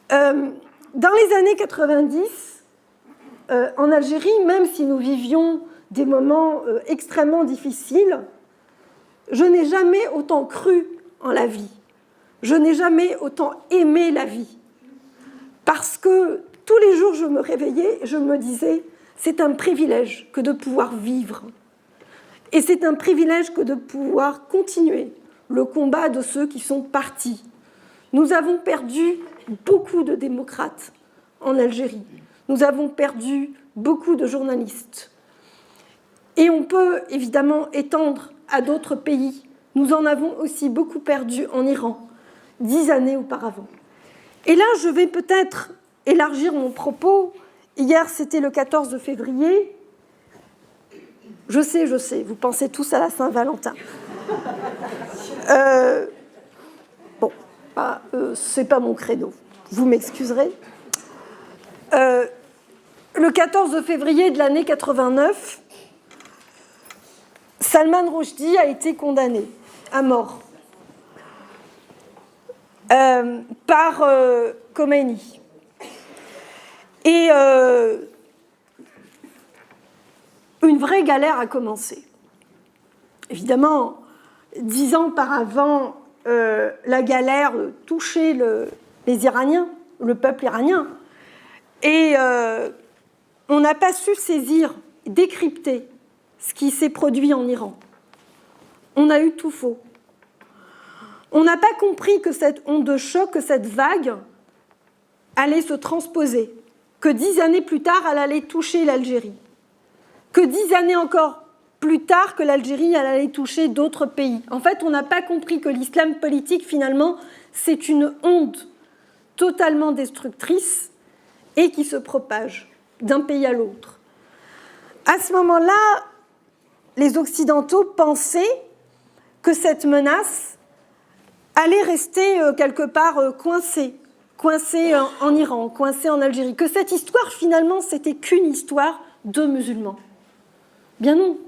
Dans les années 90, en Algérie, même si nous vivions des moments extrêmement difficiles, je n'ai jamais autant cru en la vie. Je n'ai jamais autant aimé la vie. Parce que tous les jours, je me réveillais et je me disais, c'est un privilège que de pouvoir vivre. Et c'est un privilège que de pouvoir continuer le combat de ceux qui sont partis. Nous avons perdu beaucoup de démocrates en Algérie. Nous avons perdu beaucoup de journalistes. Et on peut évidemment étendre à d'autres pays. Nous en avons aussi beaucoup perdu en Iran, 10 années auparavant. Et là, je vais peut-être élargir mon propos. Hier, c'était le 14 février. Je sais, vous pensez tous à la Saint-Valentin. Bon, c'est pas mon credo. Vous m'excuserez. Le 14 février de l'année 89, Salman Rushdie a été condamné à mort par Khomeini. Et une vraie galère a commencé. Évidemment, 10 ans auparavant, la galère touchait les Iraniens, le peuple iranien. Et on n'a pas su saisir, décrypter ce qui s'est produit en Iran. On a eu tout faux. On n'a pas compris que cette onde de choc, que cette vague allait se transposer, que 10 années plus tard, elle allait toucher l'Algérie, que 10 années encore plus tard, que l'Algérie elle allait toucher d'autres pays. En fait, on n'a pas compris que l'islam politique, finalement, c'est une onde totalement destructrice et qui se propage d'un pays à l'autre. À ce moment-là, les Occidentaux pensaient que cette menace allait rester quelque part coincée en Iran, coincée en Algérie, que cette histoire, finalement, c'était qu'une histoire de musulmans. Bien non.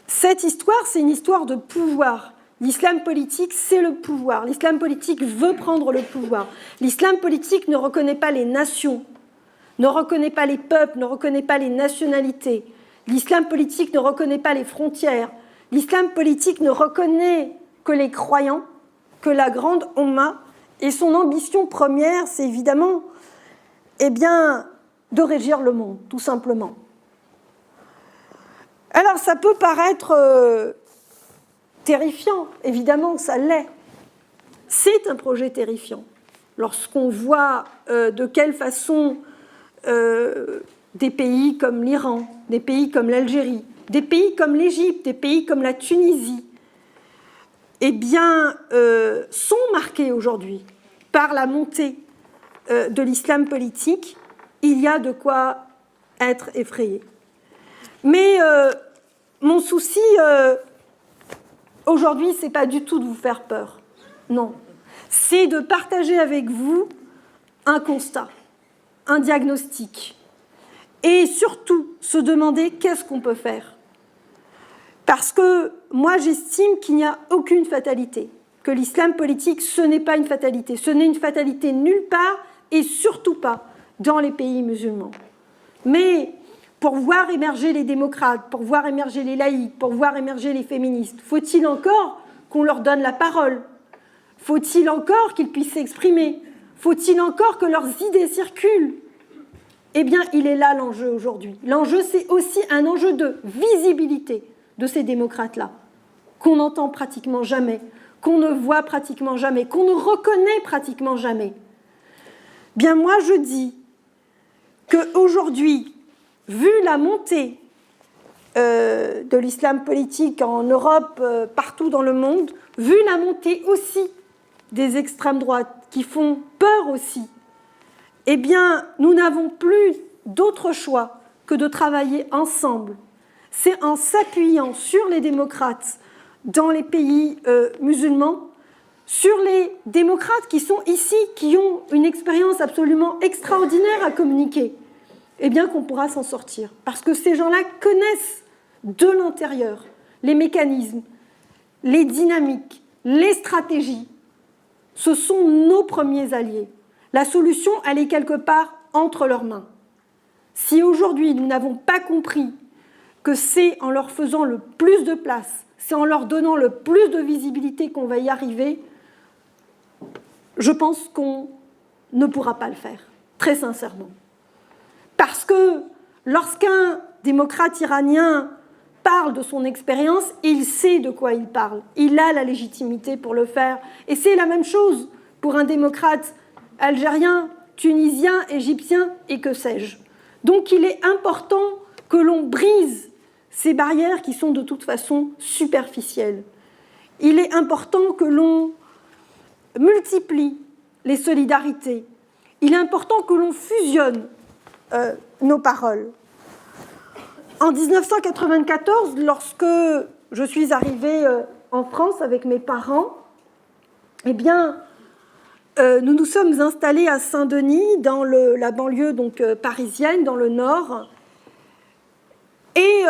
Cette histoire, c'est une histoire de pouvoir. L'islam politique, c'est le pouvoir. L'islam politique veut prendre le pouvoir. L'islam politique ne reconnaît pas les nations, ne reconnaît pas les peuples, ne reconnaît pas les nationalités. L'islam politique ne reconnaît pas les frontières. L'islam politique ne reconnaît que les croyants, que la grande Oumma. Et son ambition première, c'est évidemment de régir le monde, tout simplement. Alors, ça peut paraître terrifiant, évidemment, ça l'est. C'est un projet terrifiant. Lorsqu'on voit de quelle façon des pays comme l'Iran, des pays comme l'Algérie, des pays comme l'Égypte, des pays comme la Tunisie, sont marqués aujourd'hui par la montée de l'islam politique, il y a de quoi être effrayé. Mais mon souci aujourd'hui, ce n'est pas du tout de vous faire peur. Non. C'est de partager avec vous un constat, un diagnostic. Et surtout, se demander qu'est-ce qu'on peut faire. Parce que moi, j'estime qu'il n'y a aucune fatalité. Que l'islam politique, ce n'est pas une fatalité. Ce n'est une fatalité nulle part et surtout pas dans les pays musulmans. Mais pour voir émerger les démocrates, pour voir émerger les laïcs, pour voir émerger les féministes, faut-il encore qu'on leur donne la parole? Faut-il encore qu'ils puissent s'exprimer? Faut-il encore que leurs idées circulent? Eh bien, il est là l'enjeu aujourd'hui. L'enjeu, c'est aussi un enjeu de visibilité de ces démocrates-là, qu'on n'entend pratiquement jamais, qu'on ne voit pratiquement jamais, qu'on ne reconnaît pratiquement jamais. Bien, moi, je dis qu'aujourd'hui, vu la montée de l'islam politique en Europe, partout dans le monde, vu la montée aussi des extrêmes droites qui font peur aussi, eh bien, nous n'avons plus d'autre choix que de travailler ensemble. C'est en s'appuyant sur les démocrates dans les pays musulmans, sur les démocrates qui sont ici, qui ont une expérience absolument extraordinaire à communiquer, eh bien qu'on pourra s'en sortir. Parce que ces gens-là connaissent de l'intérieur les mécanismes, les dynamiques, les stratégies. Ce sont nos premiers alliés. La solution, elle est quelque part entre leurs mains. Si aujourd'hui nous n'avons pas compris que c'est en leur faisant le plus de place, c'est en leur donnant le plus de visibilité qu'on va y arriver, je pense qu'on ne pourra pas le faire, très sincèrement. Parce que lorsqu'un démocrate iranien parle de son expérience, il sait de quoi il parle. Il a la légitimité pour le faire. Et c'est la même chose pour un démocrate algérien, tunisien, égyptien et que sais-je. Donc il est important que l'on brise ces barrières qui sont de toute façon superficielles. Il est important que l'on multiplie les solidarités. Il est important que l'on fusionne nos paroles. En 1994, lorsque je suis arrivée en France avec mes parents, eh bien, nous nous sommes installés à Saint-Denis, dans la banlieue donc, parisienne, dans le nord. Et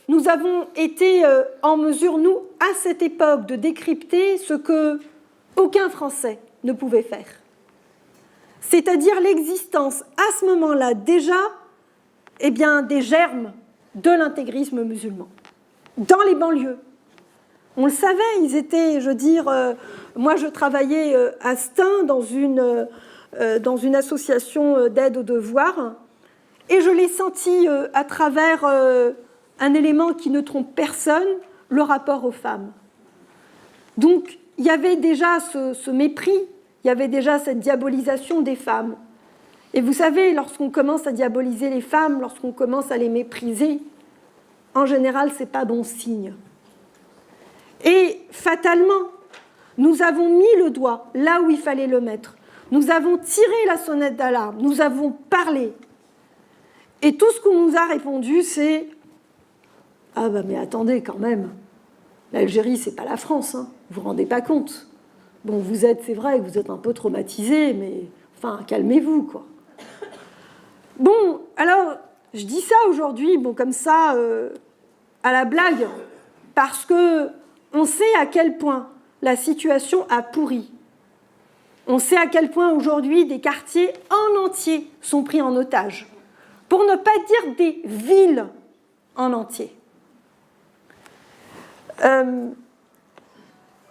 nous avons été en mesure, nous, à cette époque, de décrypter ce qu'aucun Français ne pouvait faire. C'est-à-dire l'existence, à ce moment-là, déjà, eh bien, des germes de l'intégrisme musulman, dans les banlieues. On le savait, ils étaient, je veux dire, moi je travaillais à Stein dans une association d'aide aux devoirs, et je l'ai senti à travers un élément qui ne trompe personne, le rapport aux femmes. Donc il y avait déjà ce mépris, il y avait déjà cette diabolisation des femmes. Et vous savez, lorsqu'on commence à diaboliser les femmes, lorsqu'on commence à les mépriser, en général, ce n'est pas bon signe. Et fatalement, nous avons mis le doigt là où il fallait le mettre. Nous avons tiré la sonnette d'alarme, nous avons parlé. Et tout ce qu'on nous a répondu, c'est « Ah ben mais attendez quand même, l'Algérie, c'est pas la France, hein. Vous vous rendez pas compte. Bon, vous êtes, c'est vrai que vous êtes un peu traumatisés, mais enfin, calmez-vous, quoi. » Bon, alors, je dis ça aujourd'hui, bon, comme ça, à la blague, parce qu'on sait à quel point la situation a pourri. On sait à quel point aujourd'hui des quartiers en entier sont pris en otage, pour ne pas dire des villes en entier.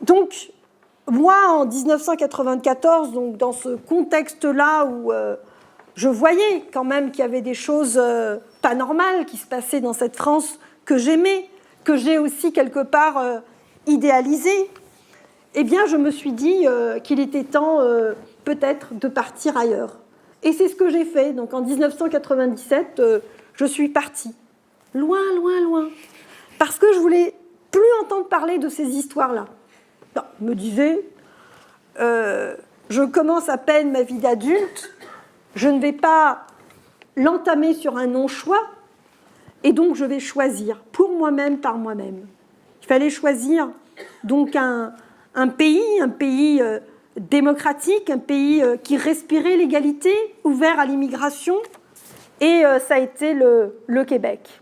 Donc, moi, en 1994, donc dans ce contexte-là où je voyais quand même qu'il y avait des choses pas normales qui se passaient dans cette France que j'aimais, que j'ai aussi quelque part idéalisée, eh bien, je me suis dit qu'il était temps peut-être de partir ailleurs. Et c'est ce que j'ai fait. Donc, en 1997, je suis partie. Loin, loin, loin. Parce que je voulais plus entendre parler de ces histoires-là. Non, je me disais, je commence à peine ma vie d'adulte, je ne vais pas l'entamer sur un non-choix, et donc je vais choisir pour moi-même, par moi-même. Il fallait choisir donc un pays démocratique, un pays qui respirait l'égalité, ouvert à l'immigration, et ça a été le Québec.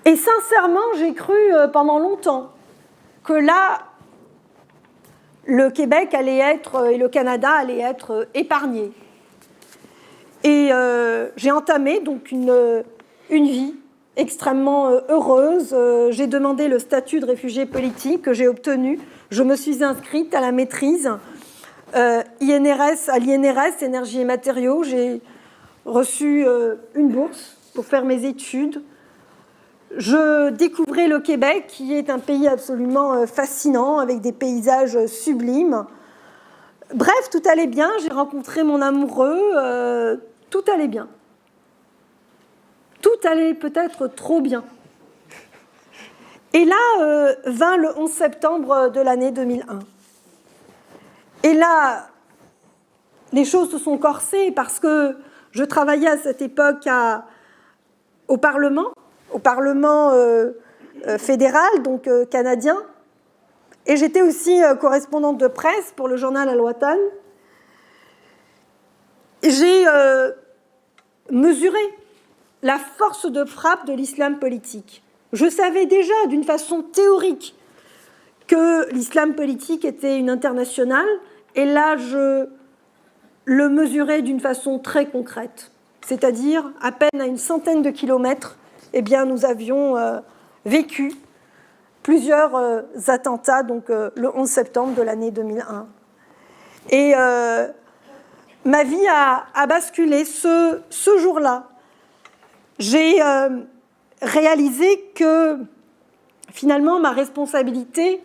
Et sincèrement, j'ai cru pendant longtemps que là, le Québec allait être, et le Canada allaient être épargnés. Et j'ai entamé donc une vie extrêmement heureuse. J'ai demandé le statut de réfugié politique que j'ai obtenu. Je me suis inscrite à la maîtrise à l'INRS, énergie et matériaux. J'ai reçu une bourse pour faire mes études. Je découvrais le Québec, qui est un pays absolument fascinant, avec des paysages sublimes. Bref, tout allait bien, j'ai rencontré mon amoureux, tout allait bien. Tout allait peut-être trop bien. Et là, vint le 11 septembre de l'année 2001. Et là, les choses se sont corsées parce que je travaillais à cette époque au Parlement fédéral, donc canadien, et j'étais aussi correspondante de presse pour le journal Al-Watan. J'ai mesuré la force de frappe de l'islam politique. Je savais déjà d'une façon théorique que l'islam politique était une internationale, et là je le mesurer d'une façon très concrète. C'est-à-dire, à peine à une centaine de kilomètres, eh bien, nous avions vécu plusieurs attentats, donc le 11 septembre de l'année 2001. Et ma vie a basculé ce jour-là. J'ai réalisé que finalement ma responsabilité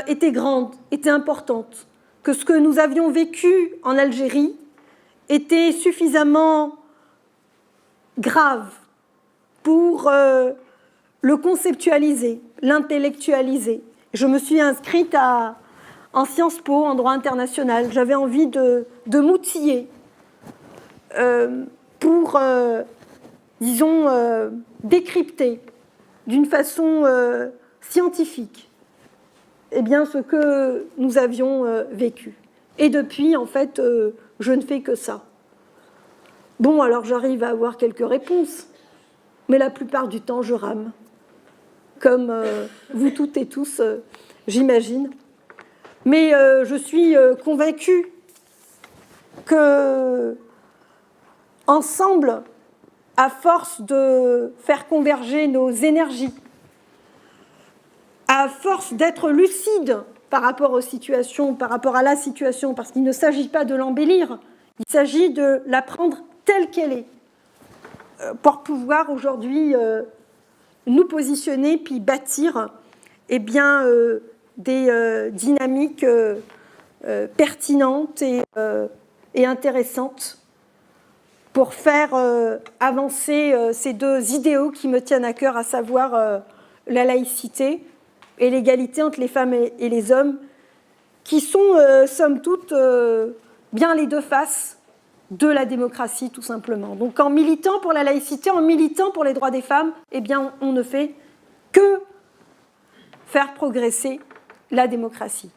était grande, était importante, que ce que nous avions vécu en Algérie était suffisamment grave pour le conceptualiser, l'intellectualiser. Je me suis inscrite en Sciences Po, en droit international. J'avais envie de m'outiller pour, disons, décrypter d'une façon scientifique eh bien, ce que nous avions vécu. Et depuis, en fait, je ne fais que ça. Bon, alors j'arrive à avoir quelques réponses, mais la plupart du temps, je rame. Comme vous toutes et tous, j'imagine. Mais je suis convaincue que, ensemble, à force de faire converger nos énergies, à force d'être lucide par rapport aux situations, par rapport à la situation, parce qu'il ne s'agit pas de l'embellir, il s'agit de la prendre telle qu'elle est, pour pouvoir aujourd'hui nous positionner puis bâtir eh bien, des dynamiques pertinentes et intéressantes pour faire avancer ces deux idéaux qui me tiennent à cœur, à savoir la laïcité et l'égalité entre les femmes et les hommes, qui sont, somme toute, bien les deux faces de la démocratie, tout simplement. Donc, en militant pour la laïcité, en militant pour les droits des femmes, eh bien, on ne fait que faire progresser la démocratie.